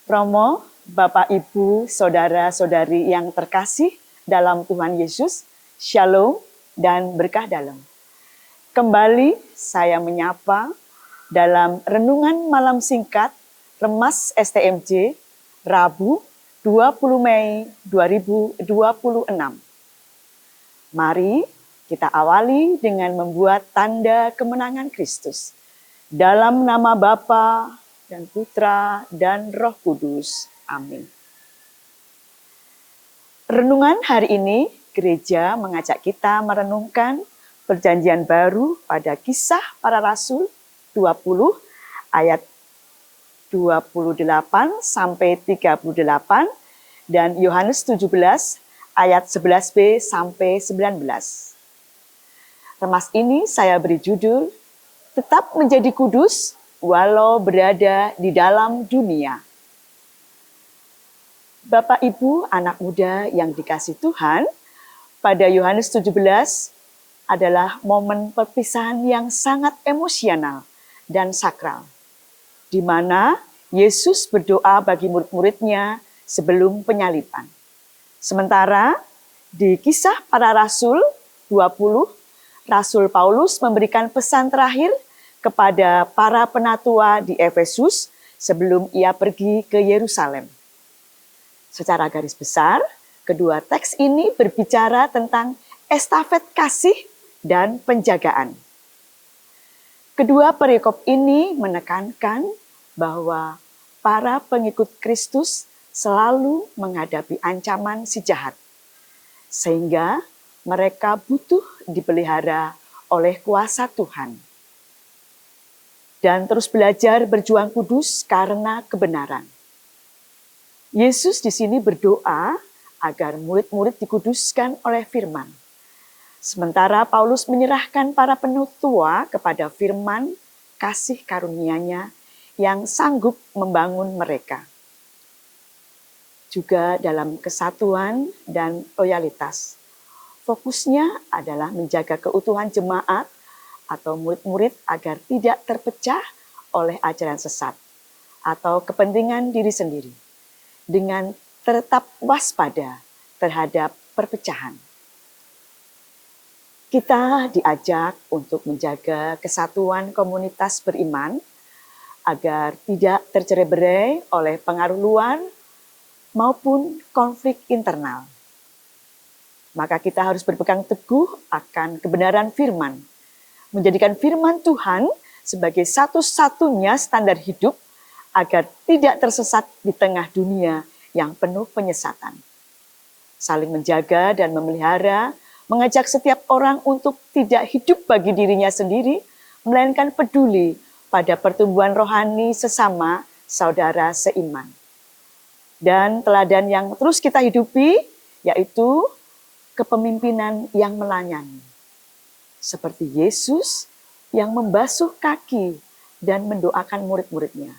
Romo, Bapak, Ibu, Saudara-saudari yang terkasih dalam Tuhan Yesus, Shalom dan berkah dalam. Kembali saya menyapa dalam renungan malam singkat Remas STMJ, Rabu 20 Mei 2026. Mari kita awali dengan membuat tanda kemenangan Kristus. Dalam nama Bapa dan Putra dan Roh Kudus. Amin. Renungan hari ini, gereja mengajak kita merenungkan Perjanjian Baru pada Kisah Para Rasul 20 ayat 28 sampai 38 dan Yohanes 17 ayat 11b sampai 19. Remas ini saya beri judul Tetap Menjadi Kudus Walau Berada di Dalam Dunia. Bapak, Ibu, anak muda yang dikasih Tuhan, pada Yohanes 17 adalah momen perpisahan yang sangat emosional dan sakral, di mana Yesus berdoa bagi murid-muridnya sebelum penyaliban. Sementara di Kisah Para Rasul 20, Rasul Paulus memberikan pesan terakhir kepada para penatua di Efesus sebelum ia pergi ke Yerusalem. Secara garis besar, kedua teks ini berbicara tentang estafet kasih dan penjagaan. Kedua perikop ini menekankan bahwa para pengikut Kristus selalu menghadapi ancaman si jahat, sehingga mereka butuh dipelihara oleh kuasa Tuhan. Dan terus belajar berjuang kudus karena kebenaran. Yesus di sini berdoa agar murid-murid dikuduskan oleh firman. Sementara Paulus menyerahkan para penatua kepada firman kasih karunia-Nya yang sanggup membangun mereka. Juga dalam kesatuan dan loyalitas. Fokusnya adalah menjaga keutuhan jemaat atau murid-murid agar tidak terpecah oleh ajaran sesat atau kepentingan diri sendiri, dengan tetap waspada terhadap perpecahan. Kita diajak untuk menjaga kesatuan komunitas beriman agar tidak tercerai-berai oleh pengaruh luar maupun konflik internal. Maka kita harus berpegang teguh akan kebenaran firman, menjadikan firman Tuhan sebagai satu-satunya standar hidup agar tidak tersesat di tengah dunia yang penuh penyesatan. Saling menjaga dan memelihara, mengajak setiap orang untuk tidak hidup bagi dirinya sendiri, melainkan peduli pada pertumbuhan rohani sesama saudara seiman. Dan teladan yang terus kita hidupi, yaitu kepemimpinan yang melayani. Seperti Yesus yang membasuh kaki dan mendoakan murid-muridnya.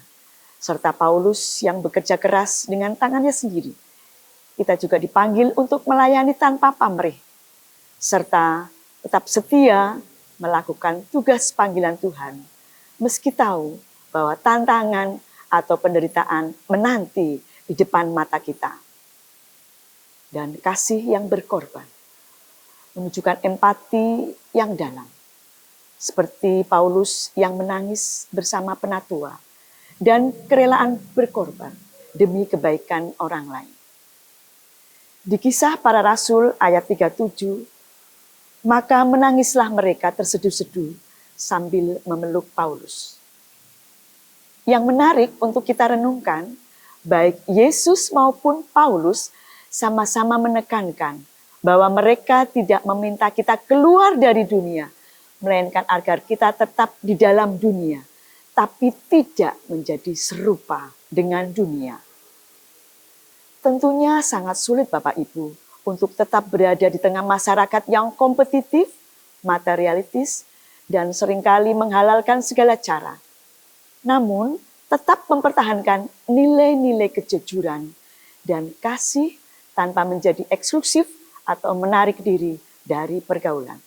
Serta Paulus yang bekerja keras dengan tangannya sendiri. Kita juga dipanggil untuk melayani tanpa pamrih. Serta tetap setia melakukan tugas panggilan Tuhan. Meski tahu bahwa tantangan atau penderitaan menanti di depan mata kita. Dan kasih yang berkorban. Menunjukkan empati yang dalam. Seperti Paulus yang menangis bersama penatua dan kerelaan berkorban demi kebaikan orang lain. Di Kisah Para Rasul ayat 37, maka menangislah mereka terseduh-seduh sambil memeluk Paulus. Yang menarik untuk kita renungkan, baik Yesus maupun Paulus sama-sama menekankan bahwa mereka tidak meminta kita keluar dari dunia, melainkan agar kita tetap di dalam dunia, tapi tidak menjadi serupa dengan dunia. Tentunya sangat sulit Bapak Ibu untuk tetap berada di tengah masyarakat yang kompetitif, materialistis, dan seringkali menghalalkan segala cara. Namun, tetap mempertahankan nilai-nilai kejujuran dan kasih tanpa menjadi eksklusif atau menarik diri dari pergaulan.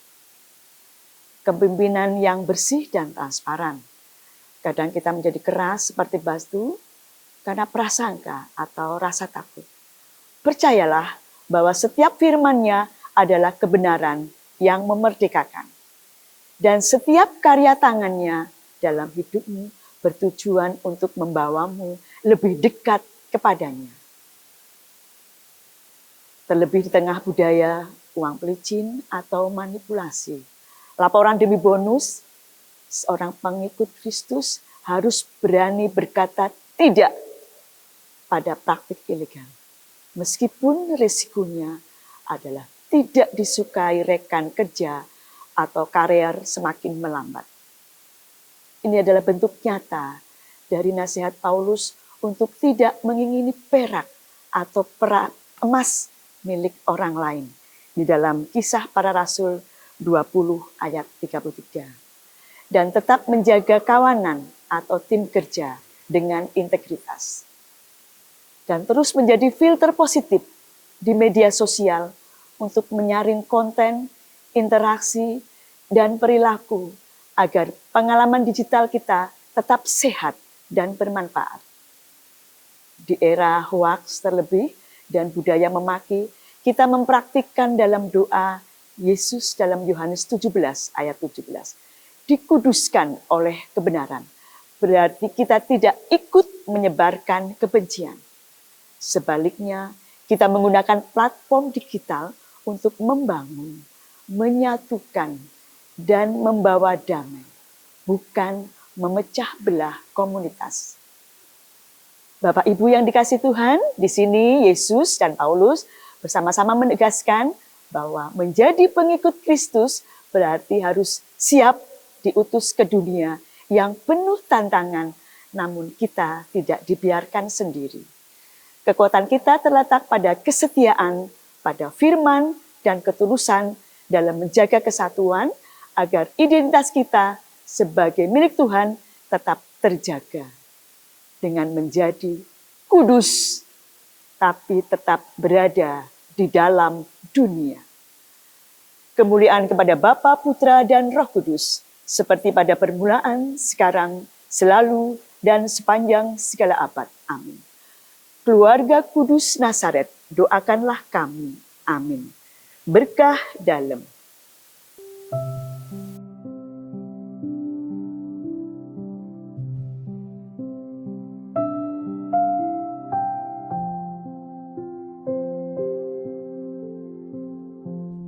Kepemimpinan yang bersih dan transparan. Kadang kita menjadi keras seperti batu, karena prasangka atau rasa takut. Percayalah bahwa setiap firman-Nya adalah kebenaran yang memerdekakan. Dan setiap karya tangan-Nya dalam hidupmu bertujuan untuk membawamu lebih dekat kepadanya. Terlebih di tengah budaya uang pelicin atau manipulasi. Laporan demi bonus, seorang pengikut Kristus harus berani berkata tidak pada praktik ilegal. Meskipun risikonya adalah tidak disukai rekan kerja atau karier semakin melambat. Ini adalah bentuk nyata dari nasihat Paulus untuk tidak mengingini perak atau emas milik orang lain di dalam Kisah Para Rasul 20 ayat 33. Dan tetap menjaga kawanan atau tim kerja dengan integritas. Dan terus menjadi filter positif di media sosial untuk menyaring konten, interaksi, dan perilaku agar pengalaman digital kita tetap sehat dan bermanfaat. Di era hoaks terlebih dan budaya memaki, kita mempraktikkan dalam doa Yesus dalam Yohanes 17 ayat 17. Dikuduskan oleh kebenaran. Berarti kita tidak ikut menyebarkan kebencian. Sebaliknya, kita menggunakan platform digital untuk membangun, menyatukan, dan membawa damai, bukan memecah belah komunitas. Bapak Ibu yang dikasihi Tuhan, di sini Yesus dan Paulus bersama-sama menegaskan bahwa menjadi pengikut Kristus berarti harus siap diutus ke dunia yang penuh tantangan, namun kita tidak dibiarkan sendiri. Kekuatan kita terletak pada kesetiaan, pada firman, dan ketulusan dalam menjaga kesatuan agar identitas kita sebagai milik Tuhan tetap terjaga. Dengan menjadi kudus, tapi tetap berada di dalam dunia. Kemuliaan kepada Bapa, Putra, dan Roh Kudus, seperti pada permulaan, sekarang, selalu, dan sepanjang segala abad. Amin. Keluarga Kudus Nazaret, doakanlah kami. Amin. Berkah dalam.